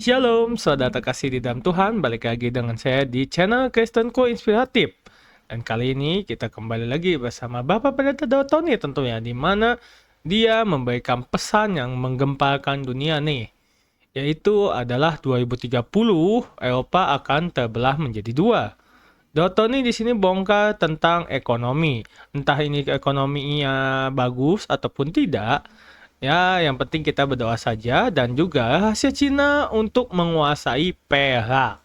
Shalom, saudara terkasih di dalam Tuhan, balik lagi dengan saya di channel Kristenku Inspiratif. Dan kali ini kita kembali lagi bersama Bapak Pendeta Daud Tony tentunya, di mana dia memberikan pesan yang menggemparkan dunia nih. Yaitu adalah 2030, Eropa akan terbelah menjadi dua. Daud Tony di sini bongkar tentang ekonomi. Entah ini ekonominya bagus ataupun tidak, ya, yang penting kita berdoa saja dan juga rahasia Cina untuk menguasai perak.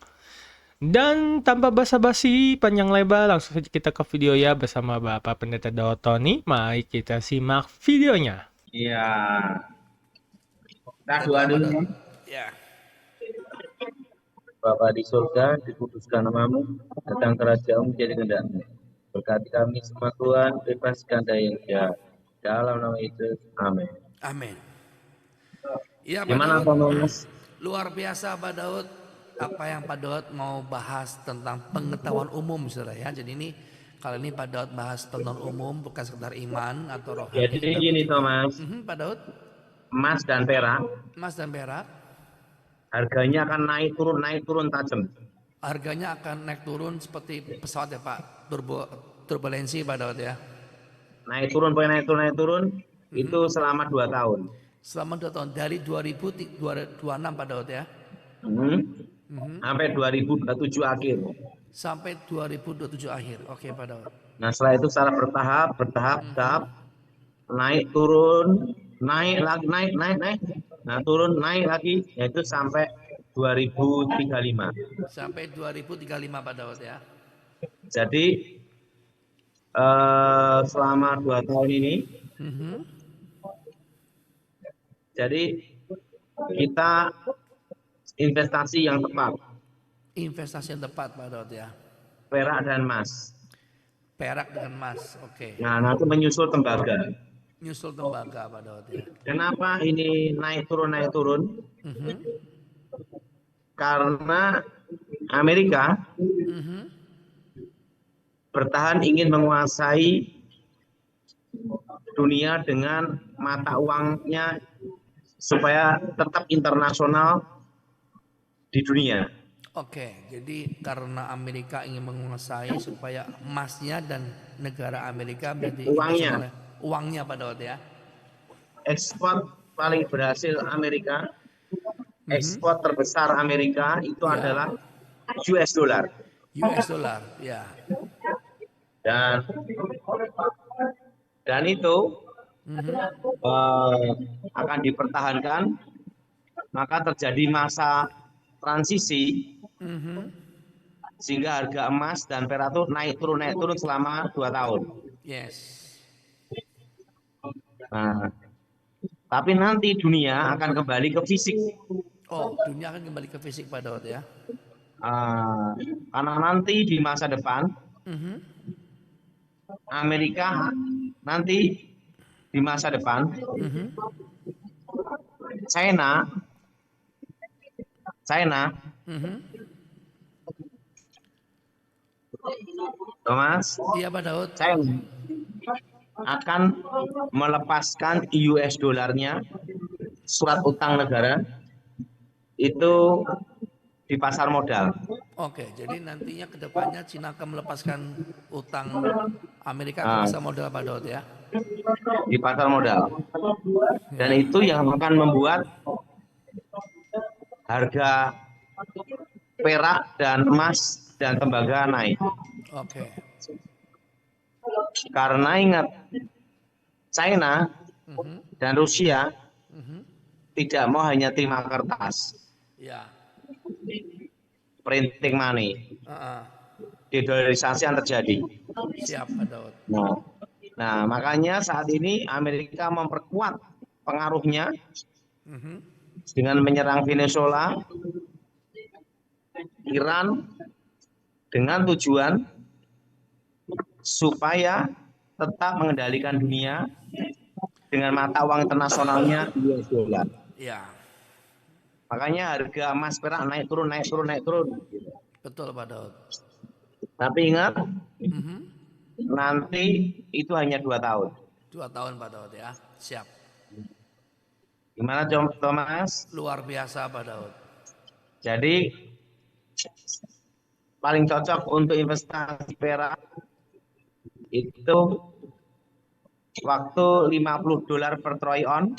Dan tanpa basa-basi panjang lebar, langsung saja kita ke video ya bersama Bapak Pendeta Daud Tony. Mari kita simak videonya. Iya. Kita doa dulu ya. Ya. Bapa di surga, dikuduskan namamu, datang kerajaan menjadi kehendak-Mu. Berkati kami semua Tuhan, bebaskan dari yang jahat. Dalam nama Yesus, amin. Amin. Ya, Pak Gimana Daud. Pak Mas? Luar biasa Pak Daud. Apa yang Pak Daud mau bahas tentang pengetahuan umum, saudara ya. Jadi ini kali ini Pak Daud bahas pengetahuan umum, bukan sekedar iman atau rohani. Jadi gini Thomas, Pak Daud, emas dan perak, emas dan perak, harganya akan naik turun tajam. harganya akan naik turun seperti pesawat ya Pak, turbulensi Pak Daud ya. Naik turun, itu selama 2 tahun. Selama 2 tahun, dari 2026 Pak Daud ya. Sampai 2027 akhir. Sampai 2027 akhir. Oke Pak Daud. Nah setelah itu secara bertahap, naik turun, naik lagi, naik. Nah turun, naik lagi, yaitu sampai 2035. Sampai 2035 Pak Daud ya. Jadi selama 2 tahun ini, jadi kita investasi yang tepat. Investasi yang tepat Pak Daud ya. Perak dan emas. Perak dengan emas, oke. Nah nanti menyusul tembaga. Nyusul tembaga Pak Daud ya. Kenapa ini naik turun? Karena Amerika bertahan ingin menguasai dunia dengan mata uangnya supaya tetap internasional di dunia. Oke, jadi karena Amerika ingin menguasai supaya emasnya dan negara Amerika menjadi uangnya Pak Daud ya. Ekspor paling berhasil Amerika, ekspor terbesar Amerika itu adalah US dollar. US dollar, ya. Dan itu akan dipertahankan, maka terjadi masa transisi sehingga harga emas dan perak itu naik turun selama 2 tahun. Yes. Nah, tapi nanti dunia akan kembali ke fisik. Oh, dunia akan kembali ke fisik Pak Daud ya. Karena nanti di masa depan Amerika nanti di masa depan China Thomas, iya Pak Daud, China akan melepaskan US dolarnya, surat utang negara itu di pasar modal. Oke, jadi nantinya kedepannya Cina akan melepaskan utang Amerika ke pasar modal Pak Daud ya. Di pasar modal. Dan itu yang akan membuat harga perak dan emas dan tembaga naik. Oke. Karena ingat, China dan Rusia tidak mau hanya terima kertas. Ya. Printing money. Dedolarisasi yang terjadi. Siap Pak Daud. Nah, makanya saat ini Amerika memperkuat pengaruhnya dengan menyerang Venezuela, Iran, dengan tujuan supaya tetap mengendalikan dunia dengan mata uang internasionalnya US dollar. Ya. Makanya harga emas perak naik turun. Betul Pak Daud. Tapi ingat, nanti itu hanya 2 tahun. 2 tahun Pak Daud ya. Siap. Gimana Thomas? Luar biasa Pak Daud. Jadi paling cocok untuk investasi perak itu waktu $50 per troy on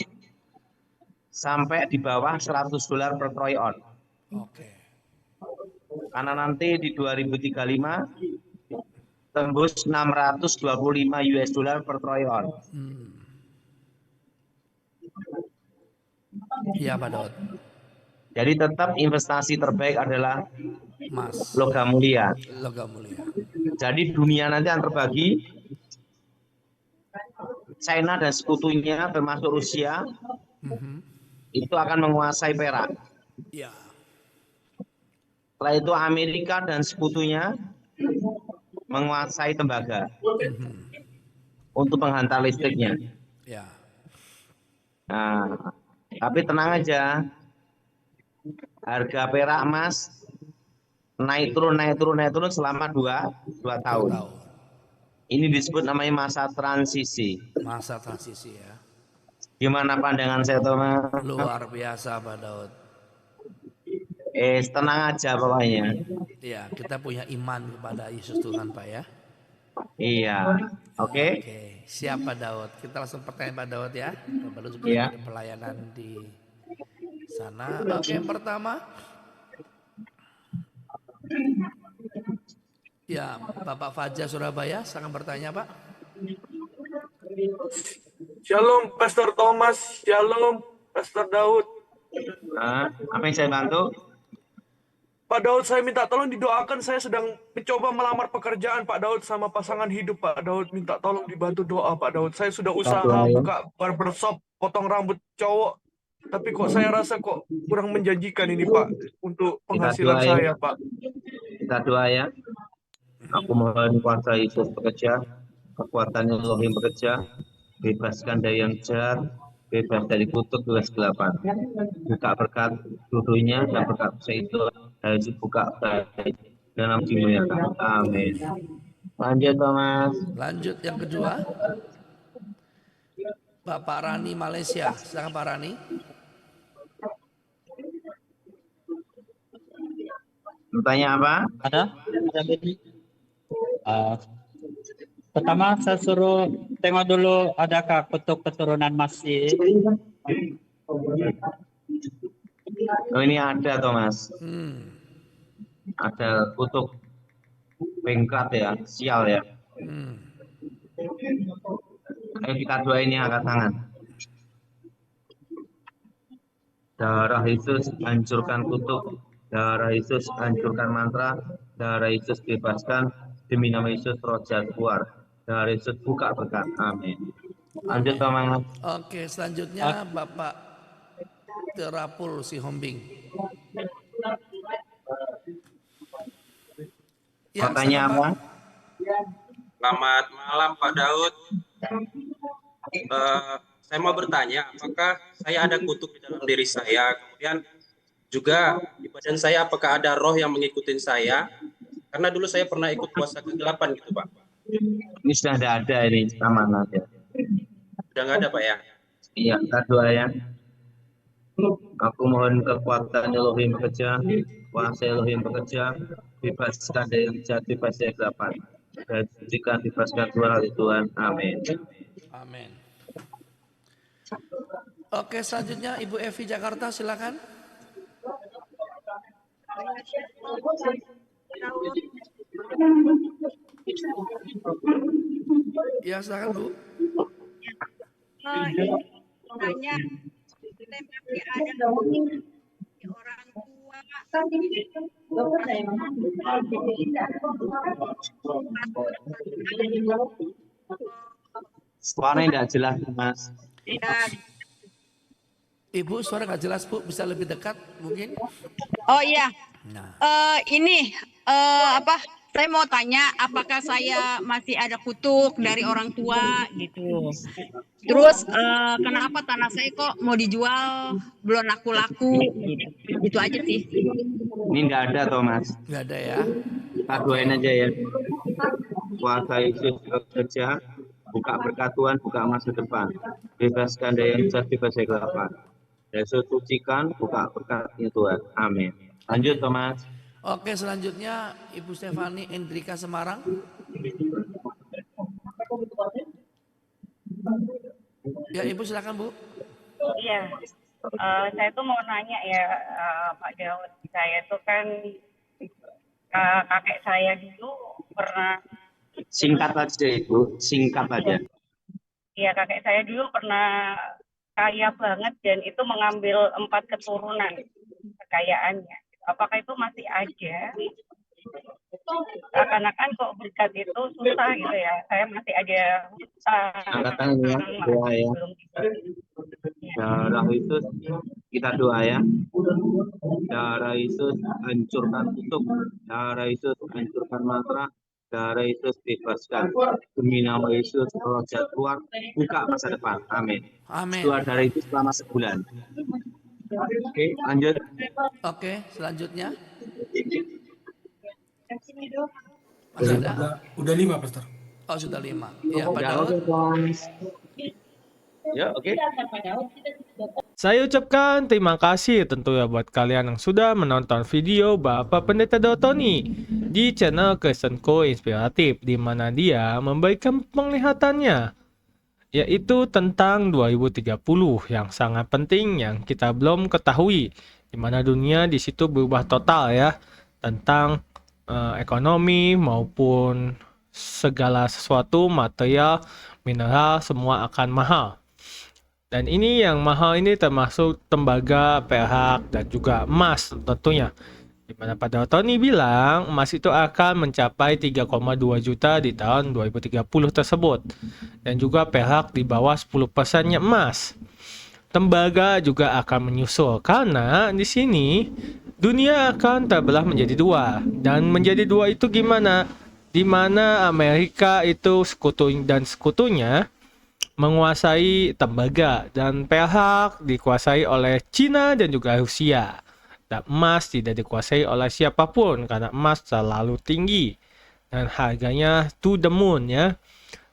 sampai di bawah $100 per troy on. Oke. Karena nanti di 2035 tembus 625 US dollar per troy on. Iya Pak Daud. Jadi tetap investasi terbaik adalah Emas, logam mulia. logam mulia. Jadi dunia nanti akan terbagi, China dan sekutunya termasuk Rusia itu akan menguasai perak. Iya. Setelah itu Amerika dan sekutunya menguasai tembaga untuk penghantar listriknya. Ya. Nah, tapi tenang aja, harga perak emas naik turun selama 2 tahun. Ini disebut namanya masa transisi. Masa transisi ya. Gimana pandangan saya, Thomas? Luar biasa Pak Daud. Tenang aja pokoknya. Iya, kita punya iman kepada Yesus Tuhan Pak ya. Iya, oke. Oke, siap Pak Daud. Kita langsung pertanyaan Pak Daud ya. Baru juga Iya. ada pelayanan di sana. Oke, yang pertama. Ya, Bapak Fajar Surabaya, silakan bertanya Pak. Shalom Pastor Thomas, Shalom Pastor Daud. Nah, apa yang saya bantu? Pak Daud, saya minta tolong didoakan, saya sedang mencoba melamar pekerjaan Pak Daud sama pasangan hidup Pak Daud. Minta tolong dibantu doa Pak Daud. Saya sudah usaha buka barbershop, potong rambut cowok. Tapi kok saya rasa kok kurang menjanjikan ini Pak untuk penghasilan doa ya. saya Pak. Kita doa ya. Aku mohon kuasa Yesus bekerja, kekuatan Elohim bekerja, bebaskan dari yang jahat, bebas dari kutuk, bebas kegelapan. Buka berkat dudunya dan berkat itu harus buka baik dalam dimuliakan. Amin. Lanjut Thomas. Lanjut yang kedua. Bapak Rani Malaysia, silakan Pak Rani. Bertanya apa? Ada Bedi. Pertama saya suruh tengok dulu adakah kutuk keturunan masih. Oh, ini ada Thomas. Ada kutuk bengkat ya, sial ya. Ayo kita doain ya, angkat tangan. Darah Yesus hancurkan kutuk. Darah Yesus hancurkan mantra. Darah Yesus bebaskan. Demi nama Yesus roh jahat keluar. Darah Yesus buka berkat. Amin. Lanjut Thomas. Oke, selanjutnya Bapak Terapul Sihombing. Ya, Pertanyaan silakan, apa? Pak. Selamat malam Pak Daud. Saya mau bertanya, apakah saya ada kutuk di dalam diri saya? Kemudian juga di badan saya, apakah ada roh yang mengikuti saya? Karena dulu saya pernah ikut puasa kegelapan gitu Pak. Ini sudah tidak ada ini aman aja. Sudah nggak ada Pak ya? Iya, kita doa ya. Aku mohon kekuatan Elohim bekerja, kuasa Elohim bekerja, bebaskan dari yang jahat, bebas dari kegelapan. Dan sucikan, bebaskan Tuhan dari Tuhan. Amin. Amin. Oke, selanjutnya Ibu Evi Jakarta, silakan. Ya, silakan Bu. Tanya, kita masih ada di orang tua. Suaranya tidak jelas, Mas. Dan, Ibu, suara nggak jelas Bu, bisa lebih dekat mungkin? oh iya, Nah, ini apa? Saya mau tanya, apakah saya masih ada kutuk dari orang tua gitu. Terus kenapa tanah saya kok mau dijual belum laku-laku gitu. Itu aja sih. Ini tidak ada, Thomas. nggak ada ya? Kita doain aja ya. Kuasa Yesus bekerja, buka berkat Tuhan, buka masa depan. Bebaskan dari yang jahat, bebas dari kegelapan. Yesus sucikan, buka berkatnya Tuhan. Amin. Lanjut Thomas. Oke, selanjutnya Ibu Stefani Endrika Semarang. Ya, Ibu silakan, Bu. Iya, saya tuh mau nanya ya, Pak Daud. Saya tuh kan kakek saya dulu pernah, Singkat aja Ibu, singkat aja. ya kakek saya dulu pernah kaya banget dan itu mengambil 4 keturunan kekayaannya. Apakah itu masih ada? Seakan-akan kok berkat itu susah gitu ya. Saya masih ada hutang, Angkat tangannya, doa ya. belum bisa. Darah Yesus, kita doa ya. Darah Yesus, hancurkan kutuk. Darah Yesus, hancurkan mantra. Darah Yesus, bebaskan. Demi nama Yesus, roh jahat keluar, buka masa depan. Amin. Amin. Keluar darah itu selama sebulan. Oke, lanjut. Oke, selanjutnya. Udah, Masih ada? udah 5, Pastor. Oh, sudah 5. Ya, Pak Ya, Daud. oke, Thomas. Ya, oke. Saya ucapkan terima kasih tentu ya buat kalian yang sudah menonton video Bapak Pendeta Daud Tony di channel Kristenku Inspiratif, di mana dia memberikan penglihatannya, yaitu tentang 2030 yang sangat penting yang kita belum ketahui, di mana dunia di situ berubah total ya, tentang ekonomi maupun segala sesuatu, material, mineral, semua akan mahal. Dan ini yang mahal ini termasuk tembaga, perak, dan juga emas tentunya. Di mana pada Tony bilang emas itu akan mencapai 3,2 juta di tahun 2030 tersebut. Dan juga perak di bawah 10%-nya emas. Tembaga juga akan menyusul karena di sini dunia akan terbelah menjadi 2. Dan menjadi 2 itu gimana? Di mana Amerika itu sekutunya menguasai tembaga dan perak dikuasai oleh Cina dan juga Rusia. Dan emas tidak dikuasai oleh siapapun karena emas terlalu tinggi dan harganya to the moon ya.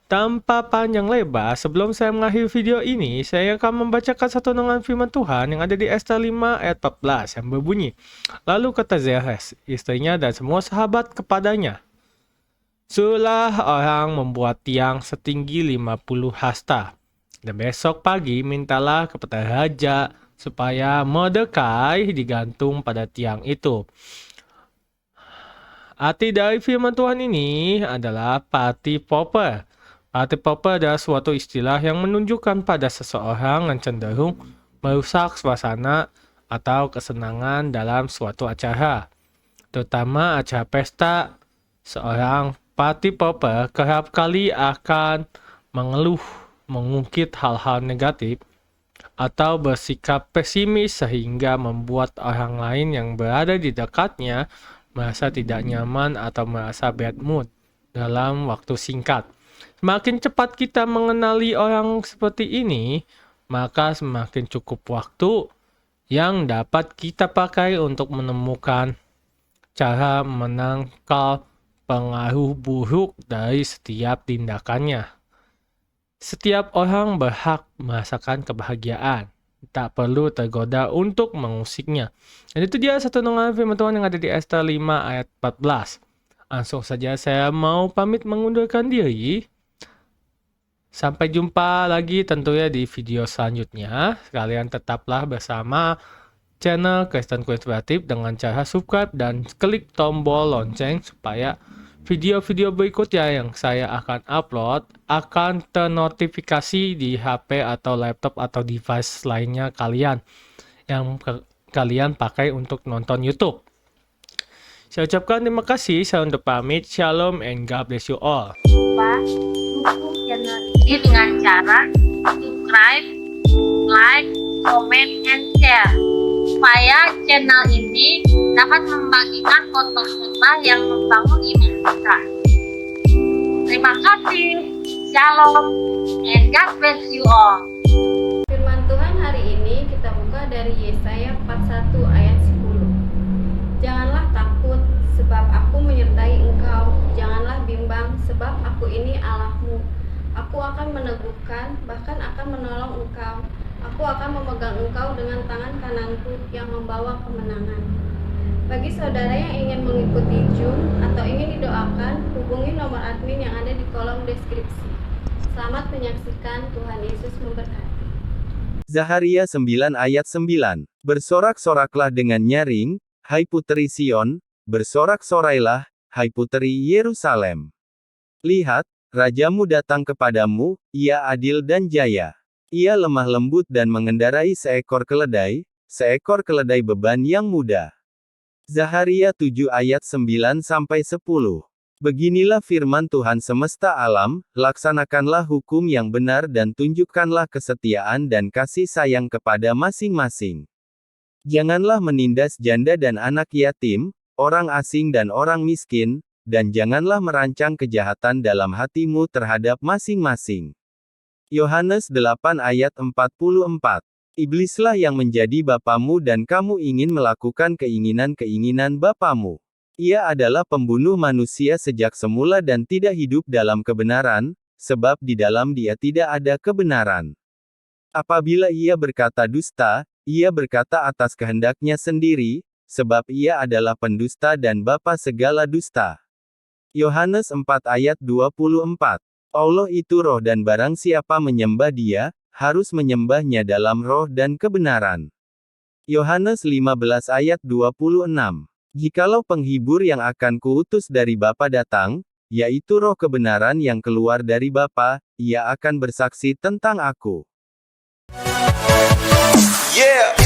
Tanpa panjang lebar, sebelum saya mengakhiri video ini, saya akan membacakan satu renungan firman Tuhan yang ada di Esta 5 ayat 14 yang berbunyi, "Lalu kata Zeres, istrinya dan semua sahabat kepadanya, suruhlah orang membuat tiang setinggi 50 hasta. Dan besok pagi mintalah kepada raja supaya Mordekai digantung pada tiang itu." Arti dari firman Tuhan ini adalah party popper. Party popper adalah suatu istilah yang menunjukkan pada seseorang yang cenderung merusak suasana atau kesenangan dalam suatu acara, terutama acara pesta. Seorang party popper kerap kali akan mengeluh, mengungkit hal-hal negatif, atau bersikap pesimis sehingga membuat orang lain yang berada di dekatnya merasa tidak nyaman atau merasa bad mood dalam waktu singkat. Semakin cepat kita mengenali orang seperti ini, maka semakin cukup waktu yang dapat kita pakai untuk menemukan cara menangkal pengaruh buruk dari setiap tindakannya. Setiap orang berhak merasakan kebahagiaan, tak perlu tergoda untuk mengusiknya. Dan itu dia satu renungan firman Tuhan yang ada di Esta 5 ayat 14. Langsung saja saya mau pamit mengundurkan diri. Sampai jumpa lagi tentunya di video selanjutnya. Kalian tetaplah bersama channel Kristenku Inspiratif dengan cara subscribe dan klik tombol lonceng supaya video-video berikutnya yang saya akan upload akan ternotifikasi di HP atau laptop atau device lainnya kalian yang kalian pakai untuk nonton YouTube. Saya ucapkan terima kasih, saya undur pamit, shalom and God bless you all. Pak, dukung channel ini dengan cara subscribe, like, comment, and share supaya channel ini dapat membagikan khotbah yang membangun iman kita. Terima kasih, shalom, and God bless you all. Firman Tuhan hari ini kita buka dari Yesaya 41 ayat 10. Janganlah takut, sebab aku menyertai engkau. Janganlah bimbang, sebab aku ini Allahmu. Aku akan meneguhkan, bahkan akan menolong engkau. Aku akan memegang engkau dengan tangan kananku yang membawa kemenangan. Bagi saudara yang ingin mengikuti Zoom atau ingin didoakan, hubungi nomor admin yang ada di kolom deskripsi. Selamat menyaksikan, Tuhan Yesus memberkati. Zaharia 9 ayat 9. Bersorak-soraklah dengan nyaring, hai puteri Sion, bersorak-sorailah, hai puteri Yerusalem. Lihat, rajamu datang kepadamu, ia adil dan jaya. Ia lemah lembut dan mengendarai seekor keledai beban yang mudah. Zaharia 7 ayat 9-10. Beginilah firman Tuhan semesta alam, laksanakanlah hukum yang benar dan tunjukkanlah kesetiaan dan kasih sayang kepada masing-masing. Janganlah menindas janda dan anak yatim, orang asing dan orang miskin, dan janganlah merancang kejahatan dalam hatimu terhadap masing-masing. Yohanes 8 ayat 44. Iblislah yang menjadi bapamu dan kamu ingin melakukan keinginan-keinginan bapamu. Ia adalah pembunuh manusia sejak semula dan tidak hidup dalam kebenaran, sebab di dalam dia tidak ada kebenaran. Apabila ia berkata dusta, ia berkata atas kehendaknya sendiri, sebab ia adalah pendusta dan bapa segala dusta. Yohanes 4 ayat 24. Allah itu roh dan barang siapa menyembah dia, harus menyembahnya dalam roh dan kebenaran. Yohanes 15 ayat 26. Jikalau penghibur yang akan kuutus dari Bapa datang, yaitu roh kebenaran yang keluar dari Bapa, ia akan bersaksi tentang aku. Yeah.